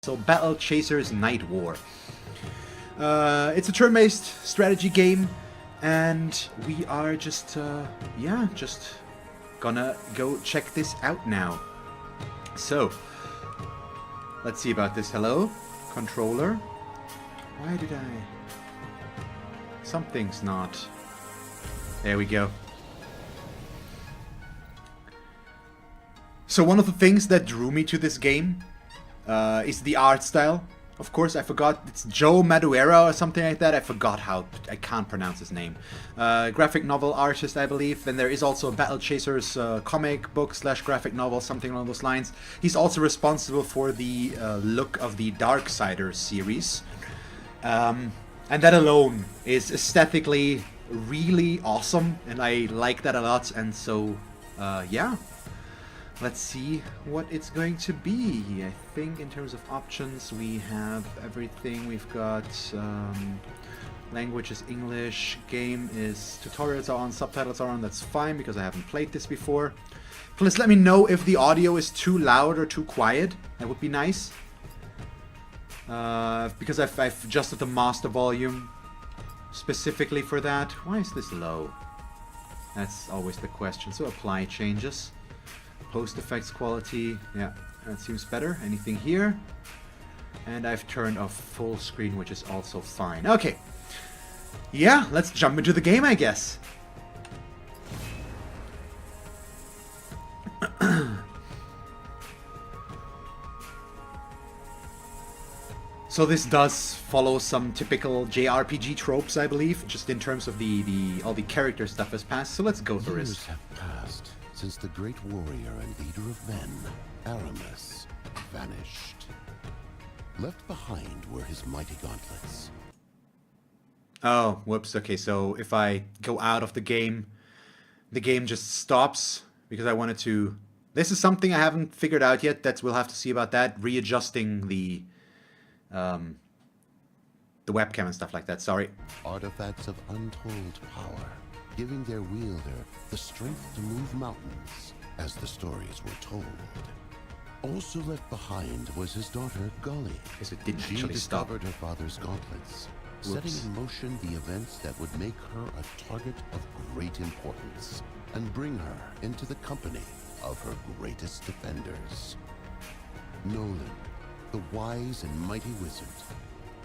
So Battle Chasers Nightwar. It's a turn-based strategy game, and we are just gonna go check this out now. So, let's see about this. Hello, controller. Why did I... Something's not... There we go. So one of the things that drew me to this game is the art style. Of course, I forgot, it's Joe Madureira or something like that. I forgot how, I can't pronounce his name. Graphic novel artist, I believe. And there is also a Battle Chasers comic book / graphic novel, something along those lines. He's also responsible for the look of the Darksiders series. And that alone is aesthetically really awesome, and I like that a lot. And so, yeah. Let's see what it's going to be. I think in terms of options we have everything. We've got language is English, game is tutorials are on, subtitles are on. That's fine because I haven't played this before. Please let me know if the audio is too loud or too quiet. That would be nice. Because I've adjusted the master volume specifically for that. Why is this low? That's always the question. So apply changes. Post effects quality, yeah, that seems better. Anything here? And I've turned off full screen, which is also fine. Okay. Yeah, let's jump into the game, I guess. So this does follow some typical JRPG tropes, I believe, just in terms of all the character stuff has passed. So let's go through it. Years have passed since the great warrior and leader of men, Aramis, vanished. Left behind were his mighty gauntlets. Oh, whoops. Okay, so if I go out of the game just stops because I wanted to... This is something I haven't figured out yet. We'll have to see about that. Readjusting the webcam and stuff like that. Sorry. Artifacts of untold power, giving their wielder the strength to move mountains, as the stories were told. Also left behind was his daughter, Gully. Because it didn't She actually stop. discovered her father's gauntlets, Whoops. setting in motion the events that would make her a target of great importance, and bring her into the company of her greatest defenders. Nolan, the wise and mighty wizard,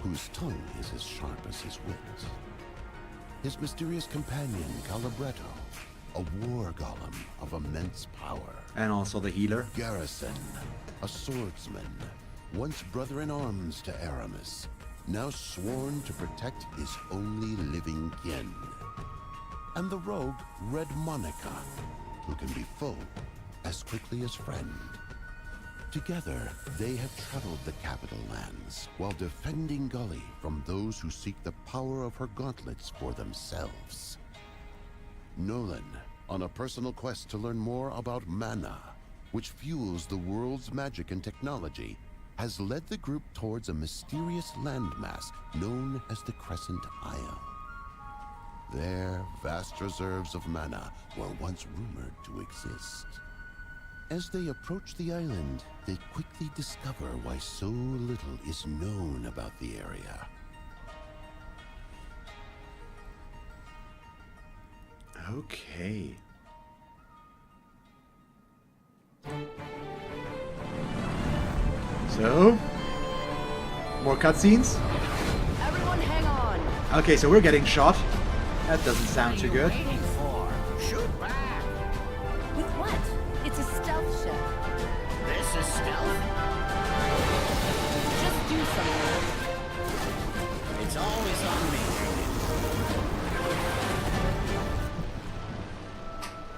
whose tongue is as sharp as his wit. His mysterious companion, Calibretto, a war golem of immense power. And also the healer. Garrison, a swordsman, once brother in arms to Aramis, now sworn to protect his only living kin. And the rogue, Red Monica, who can be foe as quickly as friend. Together, they have traveled the capital lands while defending Gully from those who seek the power of her gauntlets for themselves. Nolan, on a personal quest to learn more about mana, which fuels the world's magic and technology, has led the group towards a mysterious landmass known as the Crescent Isle. There, vast reserves of mana were once rumored to exist. As they approach the island, they quickly discover why so little is known about the area. Okay. So, more cutscenes? Everyone hang on. Okay, so we're getting shot. That doesn't sound too good. Waiting for? Shoot back. With what? It's a stealth ship. This is stealth. Just do something. It's always on me.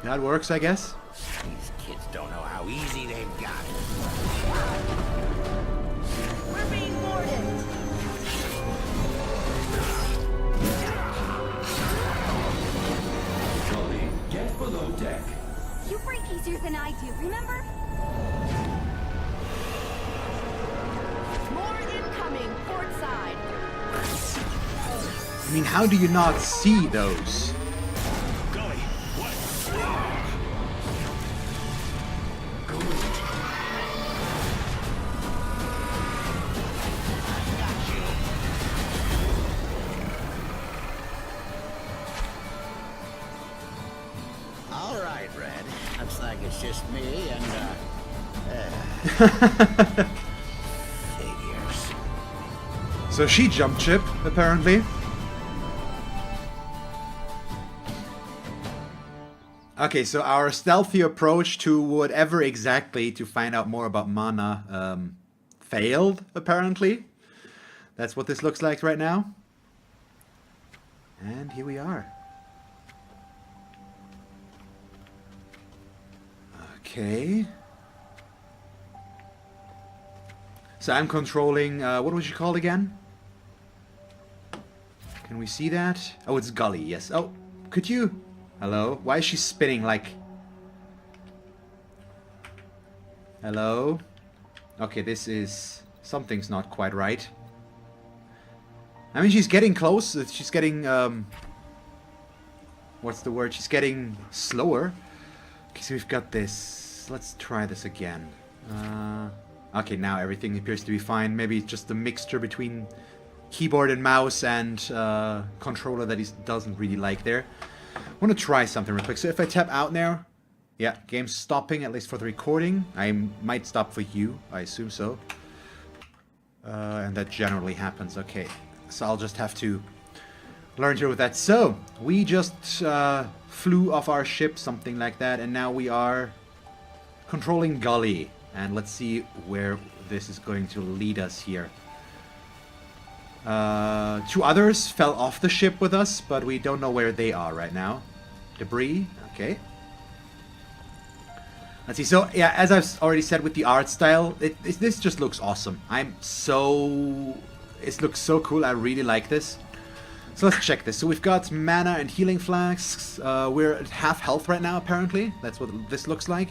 That works, I guess. These kids don't know how easy they've got it. We're being boarded. Gully, get below deck. You break easier than I do, remember? More incoming, port side. I mean, how do you not see those? Gully, what? just me and, figures. So she jumped ship, apparently. Okay, so our stealthy approach to whatever exactly to find out more about Mana failed, apparently. That's what this looks like right now. And here we are. Okay. So I'm controlling, what was she called again? Can we see that? Oh, it's Gully, yes. Oh, could you? Hello? Why is she spinning like... Hello? Okay, this is... Something's not quite right. I mean, she's getting close. She's getting, what's the word? She's getting slower. Okay, so we've got this. Let's try this again. Okay, now everything appears to be fine. Maybe it's just a mixture between keyboard and mouse and controller that he doesn't really like there. I want to try something real quick. So if I tap out now, yeah, game's stopping, at least for the recording. I might stop for you, I assume so. And that generally happens. Okay, so I'll just have to learn to deal with that. So, we just flew off our ship, something like that, and now we are controlling Gully. And let's see where this is going to lead us here. Two others fell off the ship with us, but we don't know where they are right now. Debris, okay. Let's see, so yeah, as I've already said with the art style, this just looks awesome. It looks so cool, I really like this. So let's check this. So we've got mana and healing flasks. We're at half health right now, apparently. That's what this looks like.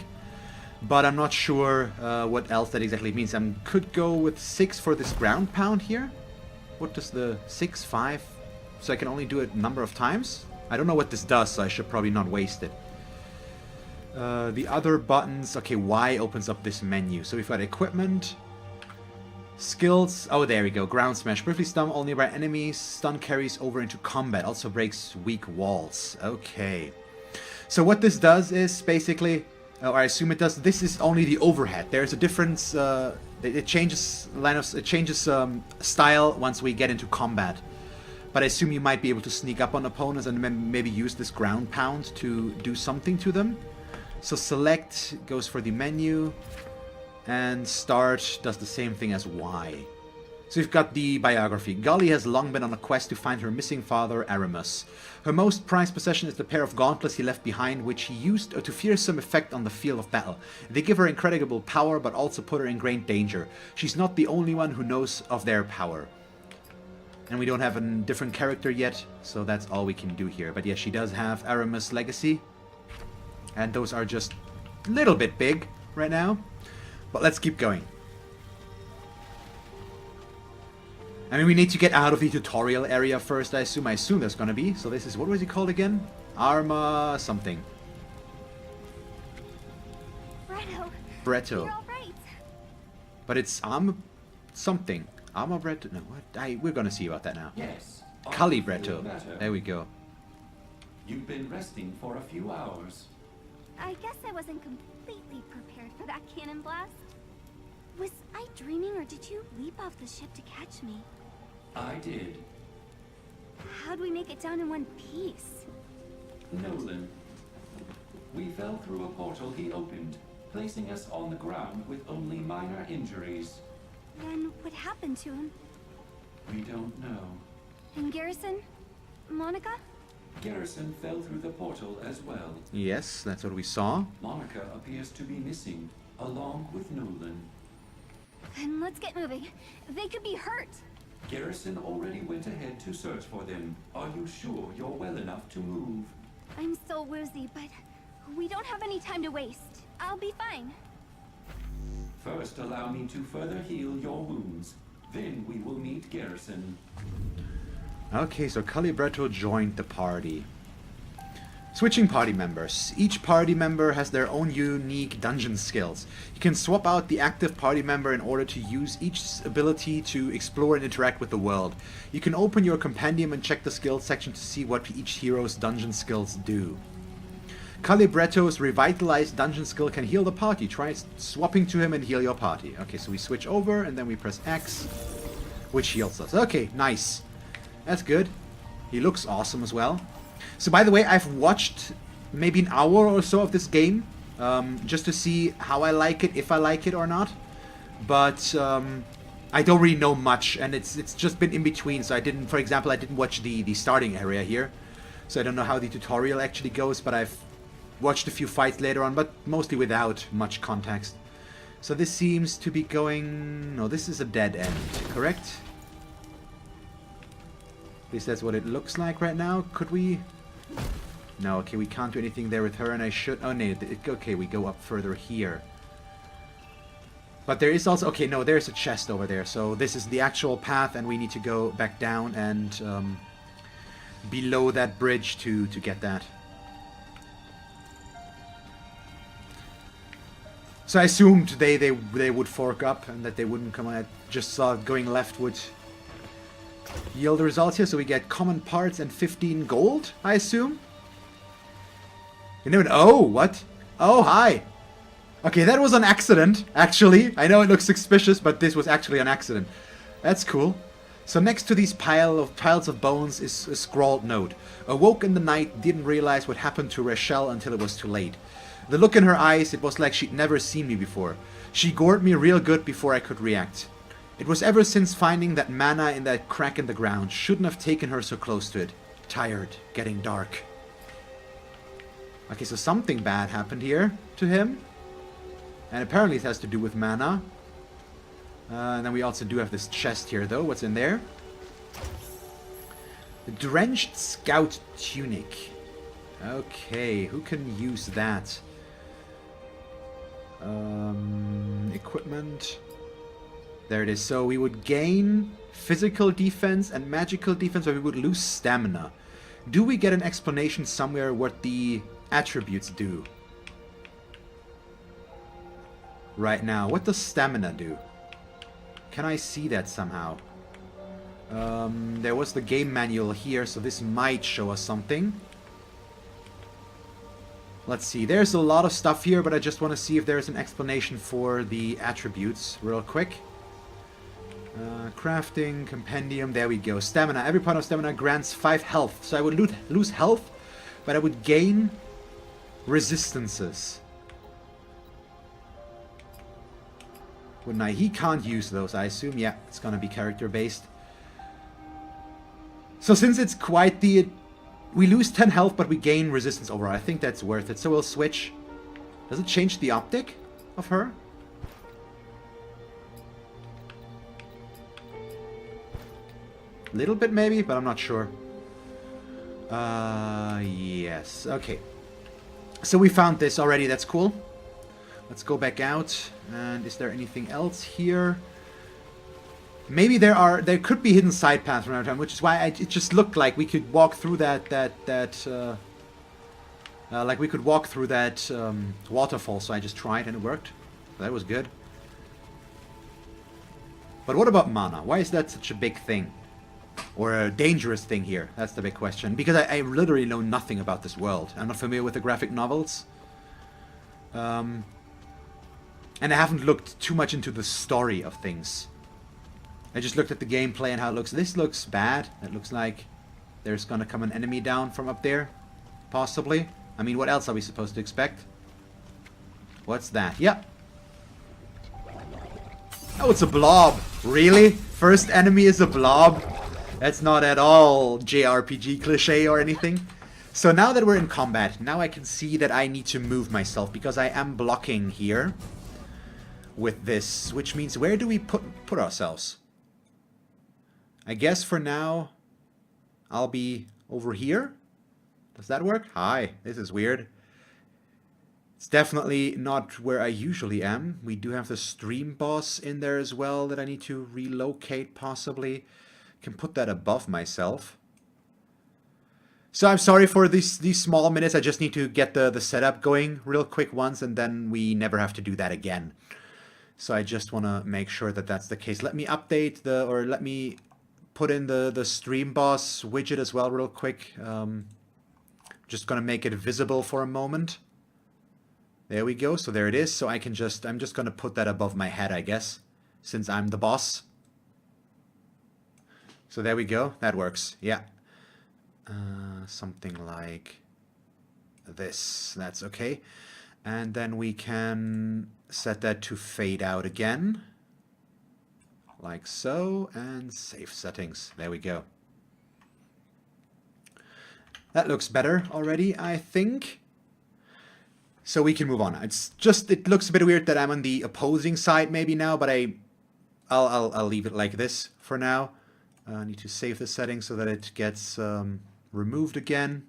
But I'm not sure what else that exactly means. I could go with 6 for this ground pound here. What does the 6, 5? So I can only do it a number of times? I don't know what this does, so I should probably not waste it. The other buttons... Okay, Y opens up this menu. So we've got equipment, skills... Oh, there we go. Ground smash. Briefly stun all nearby enemies. Stun carries over into combat. Also breaks weak walls. Okay. So what this does is basically... or I assume it does... This is only the overhead. There's a difference... it changes style once we get into combat. But I assume you might be able to sneak up on opponents and maybe use this ground pound to do something to them. So select goes for the menu, and start does the same thing as Y. So we've got the biography. Gully has long been on a quest to find her missing father, Aramus. Her most prized possession is the pair of gauntlets he left behind, which he used to fearsome effect on the field of battle. They give her incredible power, but also put her in great danger. She's not the only one who knows of their power. And we don't have a different character yet, so that's all we can do here. But yes, she does have Aramus' legacy. And those are just a little bit big right now. But let's keep going. I mean, we need to get out of the tutorial area first, I assume. I assume there's gonna be. So this is, what was it called again? Arma something. Bretto. You're all right. But it's something. Arma Bretto? No, what? We're gonna see about that now. Yes. Kali Feel Bretto. better. There we go. You've been resting for a few hours. I guess I wasn't completely prepared for that cannon blast. Was I dreaming, or did you leap off the ship to catch me? I did. How'd we make it down in one piece? Nolan. We fell through a portal he opened, placing us on the ground with only minor injuries. Then what happened to him? We don't know. And Garrison? Monica? Garrison fell through the portal as well. Yes, that's what we saw. Monica appears to be missing, along with Nolan. Then let's get moving. They could be hurt. Garrison already went ahead to search for them. Are you sure you're well enough to move? I'm still woozy, but we don't have any time to waste. I'll be fine. First, allow me to further heal your wounds. Then we will meet Garrison. Okay, so Calibretto joined the party. Switching party members. Each party member has their own unique dungeon skills. You can swap out the active party member in order to use each ability to explore and interact with the world. You can open your compendium and check the skills section to see what each hero's dungeon skills do. Calibretto's revitalized dungeon skill can heal the party. Try swapping to him and heal your party. Okay, so we switch over and then we press X, which heals us. Okay, nice. That's good. He looks awesome as well. So by the way, I've watched maybe an hour or so of this game, just to see how I like it, if I like it or not. But I don't really know much, and it's just been in between. So I didn't, for example, I didn't watch the starting area here, so I don't know how the tutorial actually goes. But I've watched a few fights later on, but mostly without much context. So this seems to be going... No, this is a dead end, correct? At least that's what it looks like right now. Could we... No, okay, we can't do anything there with her, and I should... Oh, no, okay, we go up further here. But there is also... Okay, no, there's a chest over there. So this is the actual path, and we need to go back down and below that bridge to get that. So I assumed they would fork up and that they wouldn't come out. Just saw going left would yield the results here. So we get common parts and 15 gold, I assume. You know, oh, what? Oh, hi. Okay, that was an accident, actually. I know it looks suspicious, but this was actually an accident. That's cool. So next to these piles of bones is a scrawled note. Awoke in the night, didn't realize what happened to Rachel until it was too late. The look in her eyes, it was like she'd never seen me before. She gored me real good before I could react. It was ever since finding that mana in that crack in the ground. Shouldn't have taken her so close to it. Tired, getting dark. Okay, so something bad happened here to him. And apparently it has to do with mana. And then we also do have this chest here, though. What's in there? The Drenched Scout Tunic. Okay, who can use that? Equipment. There it is. So we would gain physical defense and magical defense, but we would lose stamina. Do we get an explanation somewhere what the attributes do? Right now. What does stamina do? Can I see that somehow? There was the game manual here, so this might show us something. Let's see. There's a lot of stuff here, but I just want to see if there's an explanation for the attributes real quick. Crafting, compendium, there we go. Stamina. Every point of stamina grants 5 health. So I would lose health, but I would gain resistances. Wouldn't I? He can't use those, I assume. Yeah, it's gonna be character-based. So since it's quite the... We lose 10 health, but we gain resistance overall. I think that's worth it. So we'll switch. Does it change the optic of her? A little bit maybe, but I'm not sure. Yes. Okay. So we found this already. That's cool. Let's go back out. And is there anything else here? Maybe there could be hidden side paths from time to time, which is why it just looked like we could walk through like we could walk through that waterfall. So I just tried and it worked. That was good. But what about mana? Why is that such a big thing? Or a dangerous thing here? That's the big question. Because I literally know nothing about this world. I'm not familiar with the graphic novels. And I haven't looked too much into the story of things. I just looked at the gameplay and how it looks. This looks bad. It looks like there's gonna come an enemy down from up there. Possibly. I mean, what else are we supposed to expect? What's that? Yep. Oh, it's a blob. Really? First enemy is a blob? That's not at all JRPG cliche or anything. So now that we're in combat, now I can see that I need to move myself because I am blocking here with this, which means where do we put ourselves? I guess for now I'll be over here. Does that work? Hi, this is weird. It's definitely not where I usually am. We do have the stream boss in there as well that I need to relocate possibly. Can put that above myself. So I'm sorry for these small minutes. I just need to get the setup going real quick once, and then we never have to do that again. So I just want to make sure that that's the case. Let me update let me put in the stream boss widget as well real quick. Just gonna make it visible for a moment. There we go. So there it is. So I'm just gonna put that above my head, I guess, since I'm the boss. So there we go. That works. Yeah. Something like this. That's okay. And then we can set that to fade out again. Like so. And save settings. There we go. That looks better already, I think. So we can move on. It looks a bit weird that I'm on the opposing side maybe now, but I'll leave it like this for now. I need to save the settings so that it gets removed again.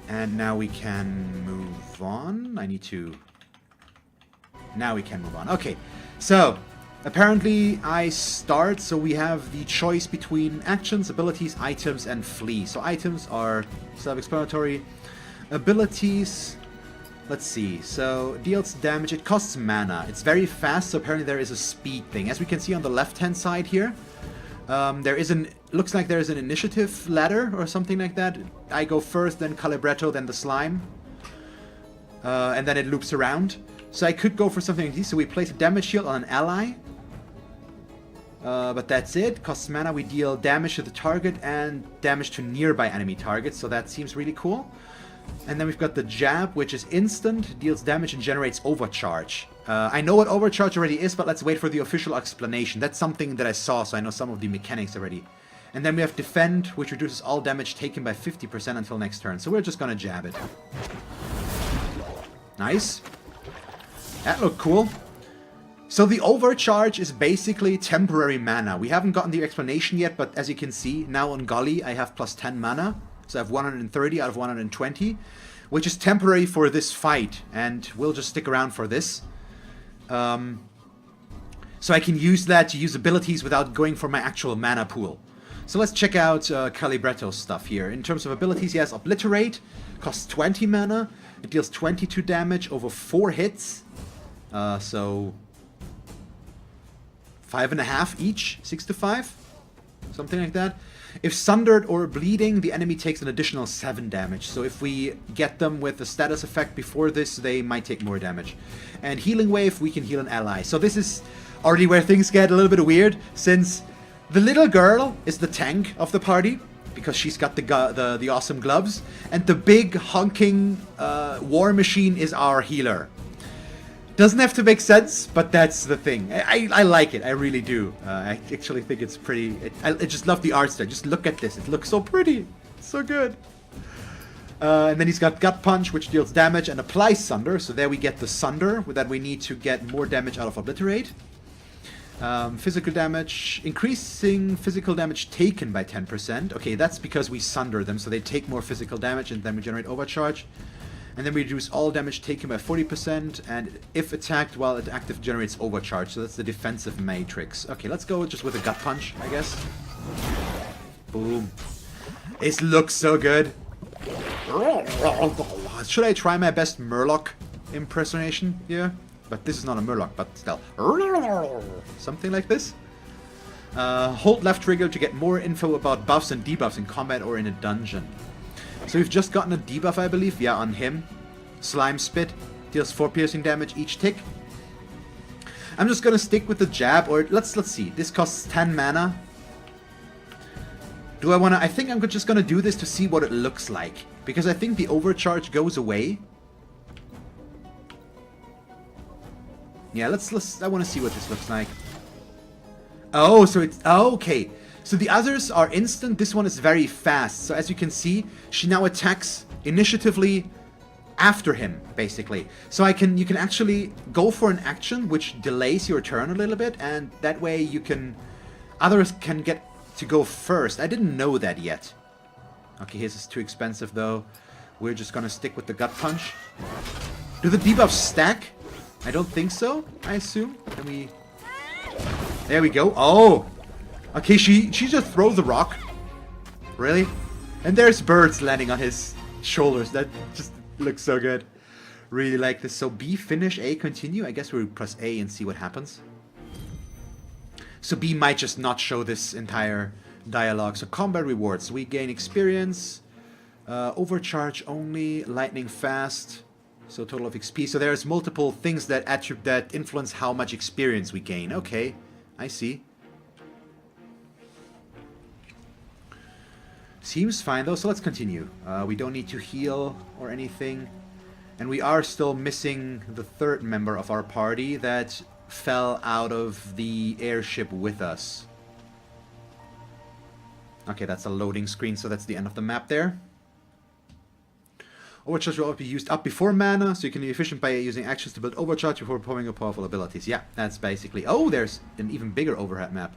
And now we can move on. Now we can move on. Okay, so apparently I start, so we have the choice between actions, abilities, items, and flee. So items are self-explanatory. Abilities, let's see, so deals damage, it costs mana, it's very fast, so apparently there is a speed thing. As we can see on the left hand side here, looks like there is an initiative ladder or something like that. I go first, then Calibretto, then the slime, and then it loops around. So I could go for something like this, so we place a damage shield on an ally, but that's it. Costs mana, we deal damage to the target and damage to nearby enemy targets, so that seems really cool. And then we've got the jab, which is instant, deals damage and generates overcharge. I know what overcharge already is, but let's wait for the official explanation. That's something that I saw, so I know some of the mechanics already. And then we have defend, which reduces all damage taken by 50% until next turn. So we're just gonna jab it. Nice. That looked cool. So the overcharge is basically temporary mana. We haven't gotten the explanation yet, but as you can see, now on Gully I have plus 10 mana. So I have 130 out of 120, which is temporary for this fight, and we'll just stick around for this. So I can use that to use abilities without going for my actual mana pool. So let's check out Calibretto's stuff here. In terms of abilities, he has Obliterate, costs 20 mana, it deals 22 damage over 4 hits, so 5.5 each, 6 to 5, something like that. If sundered or bleeding, the enemy takes an additional 7 damage. So if we get them with a status effect before this, they might take more damage. And Healing Wave, we can heal an ally. So this is already where things get a little bit weird, since the little girl is the tank of the party, because she's got the awesome gloves, and the big honking war machine is our healer. Doesn't have to make sense, but that's the thing. I like it. I really do. I actually think it's pretty. I just love the art style. Just look at this. It looks so pretty. It's so good. And then he's got Gut Punch, which deals damage and applies Sunder. So there we get the Sunder that we need to get more damage out of Obliterate. Physical damage. Increasing physical damage taken by 10%. Okay, that's because we Sunder them, so they take more physical damage, and then we generate Overcharge. And then we reduce all damage taken by 40%, and if attacked while it active generates Overcharge. So that's the defensive matrix. Okay, let's go just with a Gut Punch, I guess. Boom. It looks so good. Should I try my best Murloc impersonation here? But this is not a Murloc, but still. Something like this. Hold left trigger to get more info about buffs and debuffs in combat or in a dungeon. So we've just gotten a debuff, I believe. Yeah, on him. Slime Spit. Deals 4 piercing damage each tick. I'm just gonna stick with the jab, or let's see. This costs 10 mana. Do I wanna... I think I'm just gonna do this to see what it looks like. Because I think the overcharge goes away. Yeah, let's I wanna see what this looks like. Oh, so it's... Oh, okay. So the others are instant, this one is very fast. So as you can see, she now attacks initiatively after him, basically. So you can actually go for an action which delays your turn a little bit, and that way others can get to go first. I didn't know that yet. Okay, his is too expensive though. We're just gonna stick with the Gut Punch. Do the debuffs stack? I don't think so, I assume. There we go. Oh! Okay, she just throws the rock. Really? And there's birds landing on his shoulders. That just looks so good. Really like this. So B, finish, A, continue. I guess we'll press A and see what happens. So B might just not show this entire dialogue. So combat rewards. We gain experience. Overcharge only, lightning fast, so total of XP. So there's multiple things that influence how much experience we gain. Okay, I see. Seems fine though, so let's continue. We don't need to heal or anything. And we are still missing the third member of our party that fell out of the airship with us. Okay, that's a loading screen, so that's the end of the map there. Overcharge will be used up before mana, so you can be efficient by using actions to build overcharge before performing your powerful abilities. Yeah, that's basically... Oh, there's an even bigger overhead map.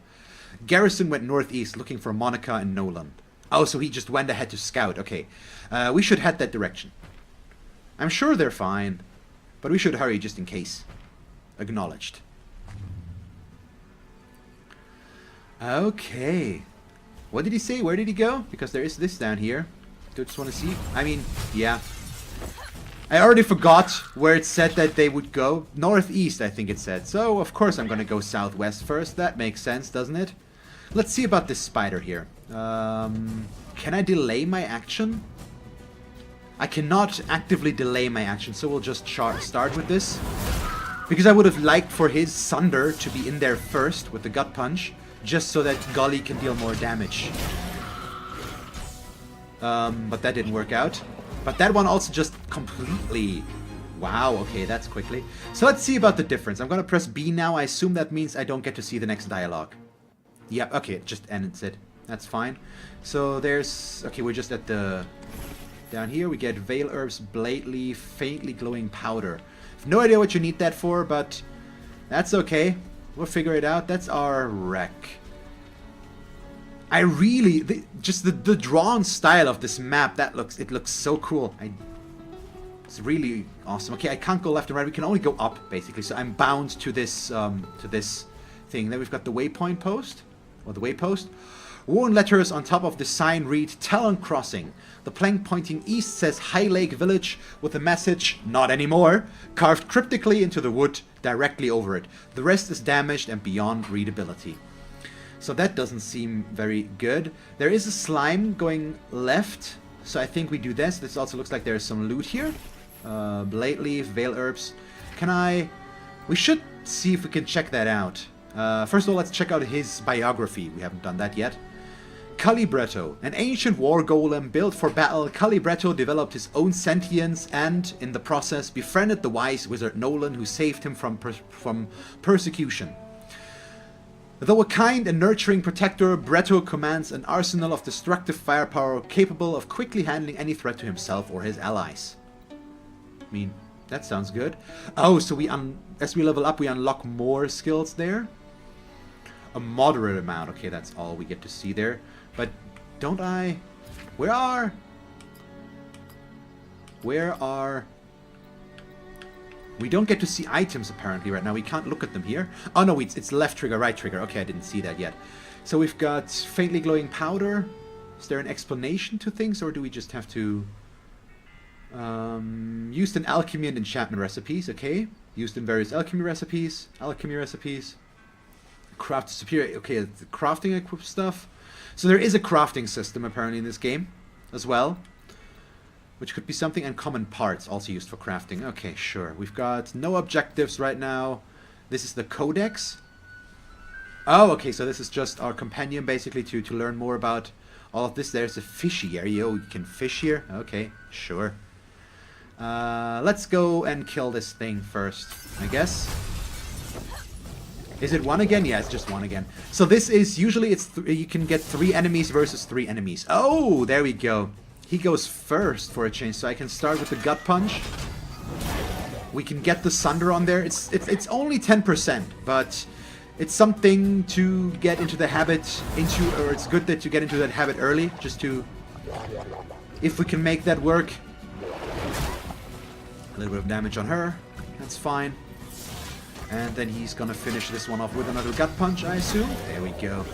Garrison went northeast, looking for Monica and Nolan. Oh, so he just went ahead to scout. Okay, we should head that direction. I'm sure they're fine, but we should hurry just in case. Acknowledged. Okay. What did he say? Where did he go? Because there is this down here. Do I just want to see? I mean, yeah. I already forgot where it said that they would go. Northeast, I think it said. So, of course, I'm going to go southwest first. That makes sense, doesn't it? Let's see about this spider here. Can I delay my action? I cannot actively delay my action, so we'll just start with this. Because I would have liked for his Sunder to be in there first with the gut punch, just so that Gully can deal more damage. But that didn't work out. But that one also just completely... Wow, okay, that's quickly. So let's see about the difference. I'm gonna press B now. I assume that means I don't get to see the next dialogue. Yep, okay, it just ends it. That's fine. So there's... Okay, we're just at the... Down here we get Veil Herbs, Blade Leaf, Faintly Glowing Powder. I have no idea what you need that for, but that's okay. We'll figure it out. That's our wreck. I really... just the drawn style of this map, it looks so cool. It's really awesome. Okay, I can't go left and right. We can only go up, basically. So I'm bound to this thing. Then we've got the waypoint post, or the waypost. Worn letters on top of the sign read Talon Crossing. The plank pointing east says High Lake Village with the message, not anymore, carved cryptically into the wood directly over it. The rest is damaged and beyond readability. So that doesn't seem very good. There is a slime going left, so I think we do this. This also looks like there's some loot here. Blade Leaf, Veil Herbs. We should see if we can check that out. First of all, let's check out his biography. We haven't done that yet. Calibretto. An ancient war golem built for battle, Calibretto developed his own sentience and, in the process, befriended the wise wizard Nolan, who saved him from persecution. Though a kind and nurturing protector, Bretto commands an arsenal of destructive firepower capable of quickly handling any threat to himself or his allies. I mean, that sounds good. Oh, so as we level up, we unlock more skills there? A moderate amount. Okay, that's all we get to see there. But don't I... Where are... We don't get to see items apparently right now. We can't look at them here. Oh no, it's left trigger, right trigger. Okay, I didn't see that yet. So we've got faintly glowing powder. Is there an explanation to things, or do we just have to... used in alchemy and enchantment recipes, okay. Used in various alchemy recipes. Craft superior, okay, the crafting equip stuff. So there is a crafting system apparently in this game as well, which could be something. And common parts also used for crafting. Okay, sure. We've got no objectives right now. This is the codex. Oh, okay, so this is just our companion basically to learn more about all of this. There's a fishy area. Oh, you can fish here. Okay, sure. Let's go and kill this thing first, I guess. Is it one again? Yeah, it's just one again. So this is, usually you can get 3 enemies versus 3 enemies. Oh, there we go. He goes first for a change, so I can start with the gut punch. We can get the Sunder on there. It's only 10%, but it's something to get into the habit, or it's good that you get into that habit early, just to, if we can make that work. A little bit of damage on her, that's fine. And then he's gonna finish this one off with another gut punch, I assume. There we go.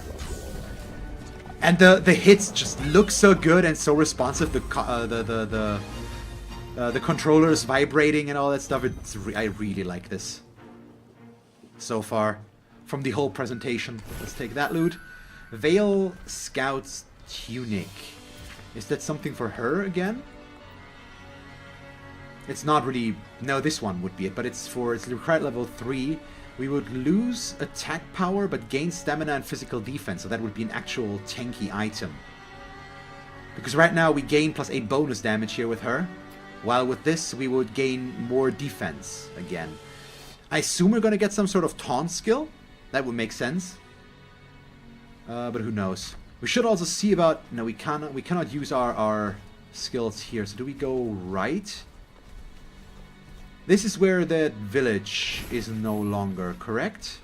And the hits just look so good and so responsive. The controllers vibrating and all that stuff. I really like this so far from the whole presentation. Let's take that loot. Veil Scout's Tunic. Is that something for her again? It's not really... No, this one would be it, but it's required level 3. We would lose attack power, but gain stamina and physical defense, so that would be an actual tanky item. Because right now we gain +8 bonus damage here with her, while with this we would gain more defense again. I assume we're going to get some sort of taunt skill. That would make sense. But who knows. We should also see about... No, we cannot use our skills here. So do we go right? This is where that village is no longer, correct?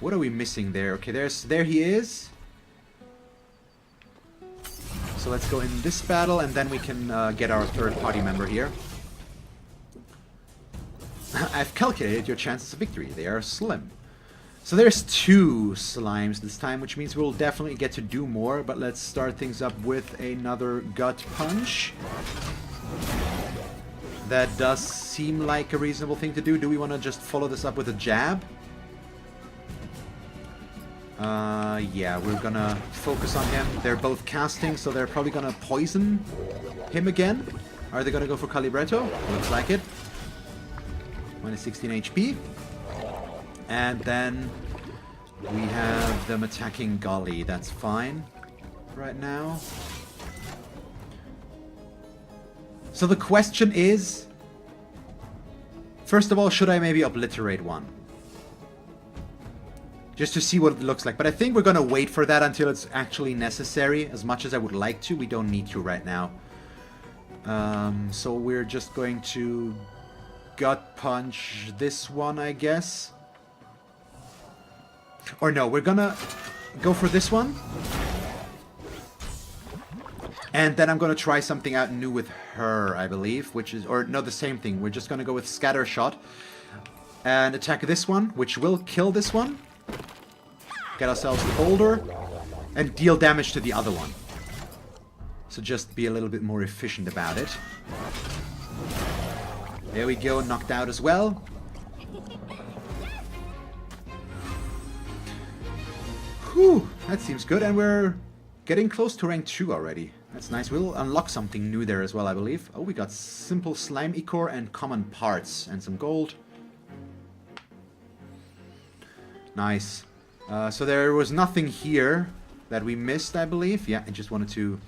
What are we missing there? Okay, there he is. So let's go in this battle, and then we can get our third party member here. I've calculated your chances of victory. They are slim. So there's 2 slimes this time, which means we'll definitely get to do more. But let's start things up with another gut punch. That does seem like a reasonable thing to do. Do we want to just follow this up with a jab? Yeah, we're gonna focus on him. They're both casting, so they're probably gonna poison him again. Are they gonna go for Calibretto? Looks like it. Minus 16 HP. And then we have them attacking Golly. That's fine right now. So the question is, first of all, should I maybe obliterate one? Just to see what it looks like. But I think we're going to wait for that until it's actually necessary. As much as I would like to, we don't need to right now. So we're just going to gut punch this one, I guess. Or no, we're going to go for this one. And then I'm going to try something out new with her, I believe, which is... Or, no, the same thing. We're just going to go with Scatter Shot. And attack this one, which will kill this one. Get ourselves the boulder. And deal damage to the other one. So just be a little bit more efficient about it. There we go, knocked out as well. Whew, that seems good. And we're getting close to rank 2 already. That's nice. We'll unlock something new there as well, I believe. Oh, we got simple slime ichor and common parts and some gold. Nice. So there was nothing here that we missed, I believe. Yeah, I just wanted to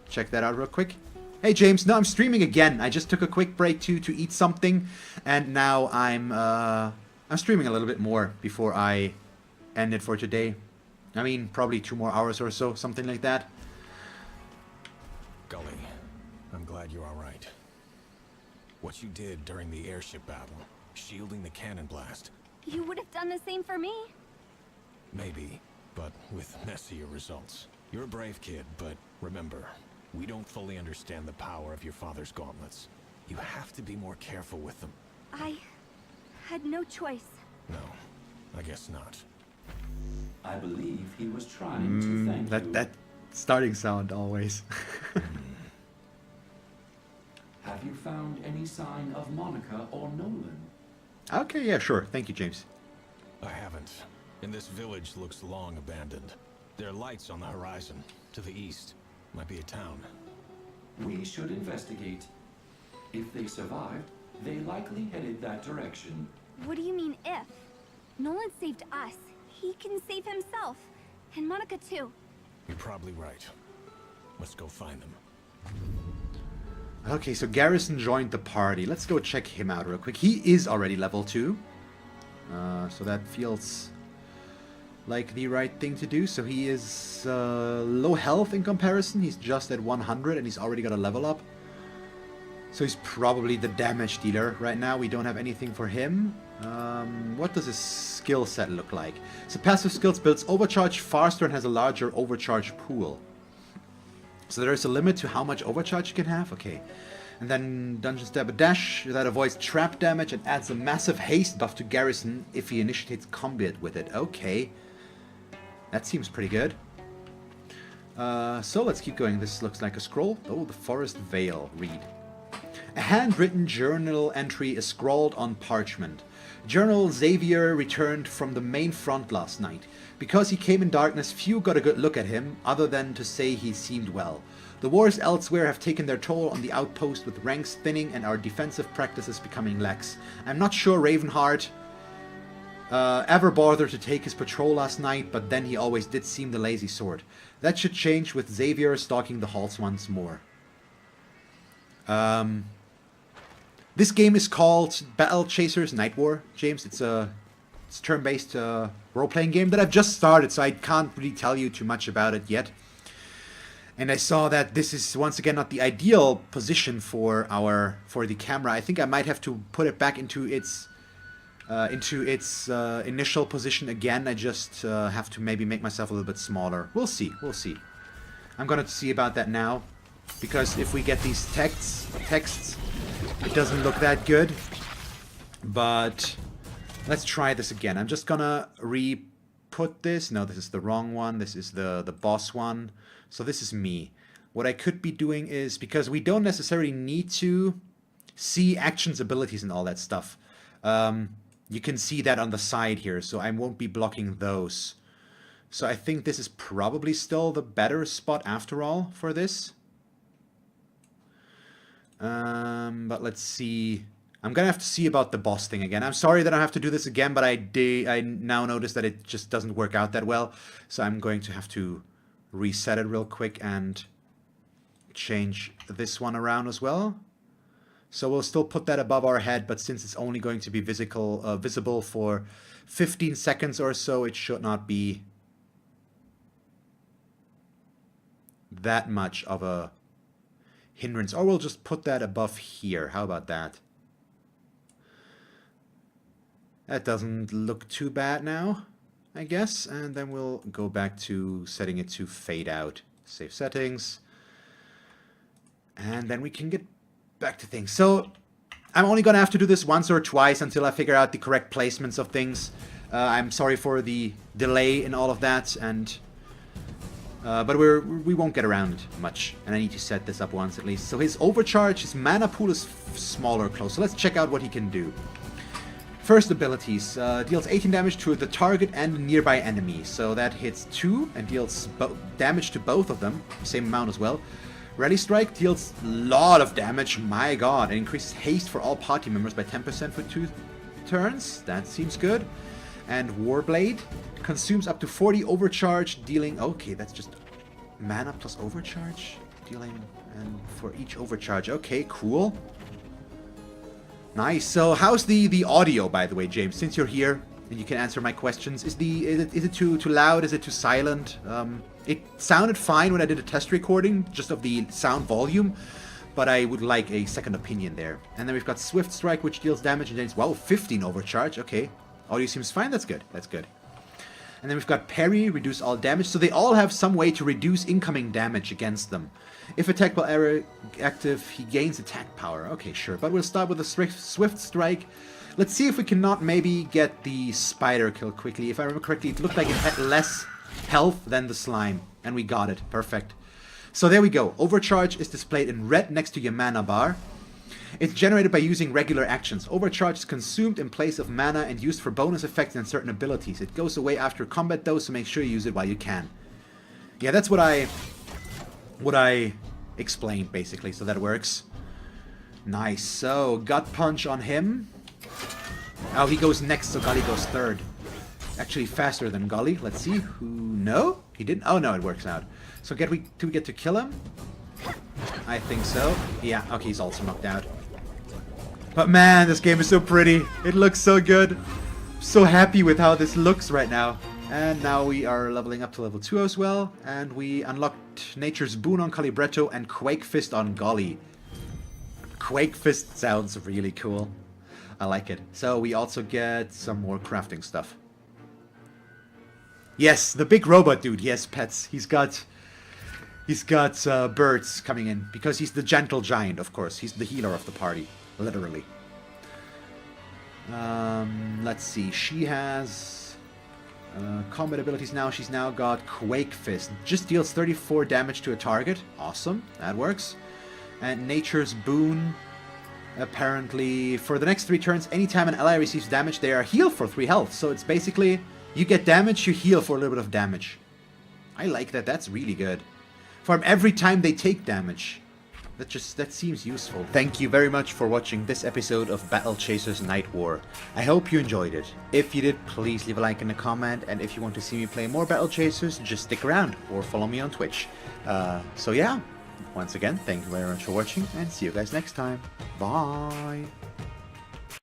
check that out real quick. Hey, James. No, I'm streaming again. I just took a quick break to eat something, and now I'm streaming a little bit more before I end it for today. I mean, probably 2 more hours or so, something like that. Gully, I'm glad you're all right. What you did during the airship battle, shielding the cannon blast. You would have done the same for me. Maybe, but with messier results. You're a brave kid, but remember, we don't fully understand the power of your father's gauntlets. You have to be more careful with them. I had no choice. No, I guess not. I believe he was trying to thank you. That starting sound always. Have you found any sign of Monica or Nolan? Okay, yeah, sure. Thank you, James. I haven't. And this village looks long abandoned. There are lights on the horizon. To the east. Might be a town. We should investigate. If they survived, they likely headed that direction. What do you mean, if? Nolan saved us. He can save himself. And Monica, too. You're probably right. Let's go find them. Okay, so Garrison joined the party. Let's go check him out real quick. He is already level 2. So that feels like the right thing to do. So he is low health in comparison. He's just at 100 and he's already got a level up. So he's probably the damage dealer right now. We don't have anything for him. What does his skill set look like? So passive skills builds overcharge faster and has a larger overcharge pool. So there is a limit to how much overcharge you can have. Okay. And then Dungeon Stabber Dash that avoids trap damage and adds a massive haste buff to Garrison if he initiates combat with it. Okay. That seems pretty good. So let's keep going. This looks like a scroll. Oh, the Forest Vale. Read. A handwritten journal entry is scrawled on parchment. General Xavier returned from the main front last night. Because he came in darkness, few got a good look at him, other than to say he seemed well. The wars elsewhere have taken their toll on the outpost, with ranks thinning and our defensive practices becoming lax. I'm not sure Ravenheart ever bothered to take his patrol last night, but then he always did seem the lazy sort. That should change with Xavier stalking the halls once more. This game is called Battle Chasers Nightwar, James. It's a turn-based role-playing game that I've just started, so I can't really tell you too much about it yet. And I saw that this is once again not the ideal position for the camera. I think I might have to put it back into its initial position again. I just have to maybe make myself a little bit smaller. We'll see. We'll see. I'm gonna see about that now, because if we get these texts, it doesn't look that good. But let's try this again. I'm just gonna re-put this. No, this is the wrong one. This is the boss one. So this is me. What I could be doing is, because we don't necessarily need to see actions, abilities, and all that stuff. You can see that on the side here, so I won't be blocking those. So I think this is probably still the better spot after all for this. But let's see. I'm gonna have to see about the boss thing again. I'm sorry that I have to do this again, but I now notice that it just doesn't work out that well. So I'm going to have to reset it real quick and change this one around as well. So we'll still put that above our head, but since it's only going to be visible for 15 seconds or so, it should not be that much of a hindrance. Or we'll just put that above here. How about that? That doesn't look too bad now, I guess. And then we'll go back to setting it to fade out. Save settings. And then we can get back to things. So I'm only gonna have to do this once or twice until I figure out the correct placements of things. I'm sorry for the delay in all of that, and but we won't get around it much, and I need to set this up once at least. So his overcharge, his mana pool is smaller close, so let's check out what he can do. First abilities, deals 18 damage to the target and a nearby enemy, so that hits 2 and deals damage to both of them, same amount as well. Rally Strike deals a lot of damage, my god. It increases haste for all party members by 10% for 2 turns. That seems good. And Warblade consumes up to 40 overcharge, dealing... Okay, that's just mana plus overcharge. Dealing and for each overcharge. Okay, cool. Nice. So how's the audio, by the way, James? Since you're here and you can answer my questions. Is it too loud? Is it too silent? It sounded fine when I did a test recording, just of the sound volume, but I would like a second opinion there. And then we've got Swift Strike, which deals damage and then wow, 15 overcharge. Okay, audio seems fine. That's good. That's good. And then we've got Parry, reduce all damage. So they all have some way to reduce incoming damage against them. If attack while arrow active, he gains attack power. Okay, sure. But we'll start with a Swift Strike. Let's see if we cannot maybe get the spider kill quickly. If I remember correctly, it looked like it had less health than the slime, and we got it. Perfect. So there we go. Overcharge is displayed in red next to your mana bar. It's generated by using regular actions. Overcharge is consumed in place of mana and used for bonus effects and certain abilities. It goes away after combat though, so make sure you use it while you can. Yeah, that's what I explained basically, so that works. Nice. So gut punch on him. Oh, he goes next, so Gully goes third. Actually faster than Gully. Let's see who... No? He didn't? Oh, no, it works out. So do we get to kill him? I think so. Yeah, okay, he's also knocked out. But man, this game is so pretty. It looks so good. So happy with how this looks right now. And now we are leveling up to level 2 as well. And we unlocked Nature's Boon on Calibretto and Quake Fist on Gully. Quake Fist sounds really cool. I like it. So we also get some more crafting stuff. Yes, the big robot dude. He has pets. He's got birds coming in because he's the gentle giant, of course. He's the healer of the party, literally. Let's see. She has combat abilities now. She's now got Quake Fist. Just deals 34 damage to a target. Awesome. That works. And Nature's Boon apparently for the next 3 turns, anytime an ally receives damage, they are healed for 3 health. So it's basically, you get damage, you heal for a little bit of damage. I like that, that's really good. For every time they take damage. That seems useful. Thank you very much for watching this episode of Battle Chasers Nightwar. I hope you enjoyed it. If you did, please leave a like and a comment, and if you want to see me play more Battle Chasers, just stick around or follow me on Twitch. So yeah, once again, thank you very much for watching, and see you guys next time. Bye!